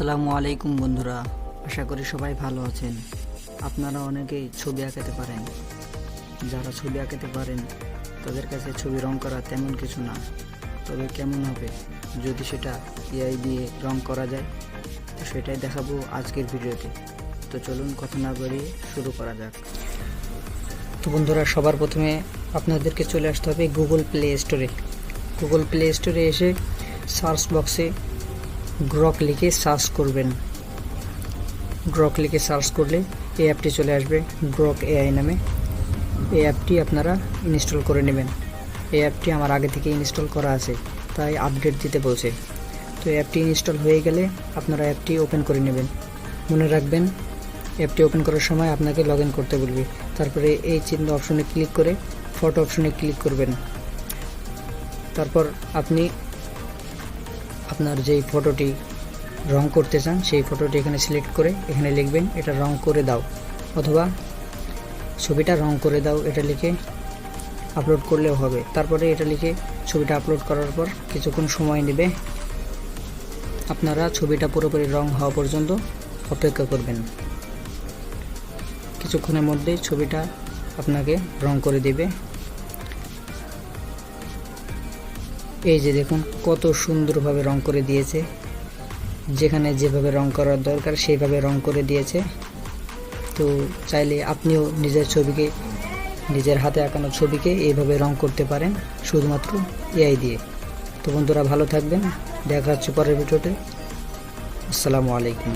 আসসালামু আলাইকুম বন্ধুরা, আশা করি সবাই ভালো আছেন। আপনারা অনেকেই ছবি আঁকাতে পারেন। যারা ছবি আঁকাতে পারেন তাদের কাছে ছবি রং করা তেমন কিছু না, তবে কেমন হবে যদি সেটা এআই দিয়ে রং করা যায়, তো সেটাই দেখাবো আজকের ভিডিওতে। তো চলুন কথা না বাড়িয়ে শুরু করা যাক। তো বন্ধুরা, সবার প্রথমে আপনাদেরকে চলে আসতে হবে গুগল প্লে স্টোরে। গুগল প্লে স্টোরে এসে সার্চ বক্সে গ্রক লিখে সার্চ করবেন। গ্রক লিখে সার্চ করলে এই অ্যাপটি চলে আসবে, গ্রক এআই নামে। এই অ্যাপটি আপনারা ইনস্টল করে নেবেন। এই অ্যাপটি আমার আগে থেকে ইনস্টল করা আছে, তাই আপডেট দিতে বলছে। তো অ্যাপটি ইনস্টল হয়ে গেলে আপনারা অ্যাপটি ওপেন করে নেবেন। মনে রাখবেন, অ্যাপটি ওপেন করার সময় আপনাকে লগ ইন করতে বলবে। তারপরে এই চিহ্ন অপশনে ক্লিক করে ফটো অপশনে ক্লিক করবেন। তারপর আপনি আপনার যেই ফটোটি রং করতে চান সেই ফটোটি এখানে সিলেক্ট করে এখানে লিখবেন এটা রং করে দাও, অথবা ছবিটা রং করে দাও এটা লিখে আপলোড করলেও হবে। তারপরে এটা লিখে ছবিটা আপলোড করার পর কিছুক্ষণ সময় নেবে। আপনারা ছবিটা পুরোপুরি রং হওয়া পর্যন্ত অপেক্ষা করবেন। কিছুক্ষণের মধ্যেই ছবিটা আপনাকে রং করে দেবে। এই যে দেখুন কত সুন্দরভাবে রং করে দিয়েছে, যেখানে যেভাবে রং করার দরকার সেইভাবে রং করে দিয়েছে। তো চাইলে আপনিও নিজের ছবিকে, নিজের হাতে আঁকানো ছবিকে এইভাবে রং করতে পারেন শুধুমাত্র এআই দিয়ে। তো বন্ধুরা, ভালো থাকবেন, দেখা হচ্ছে পরের ভিডিওতে। আসসালামু আলাইকুম।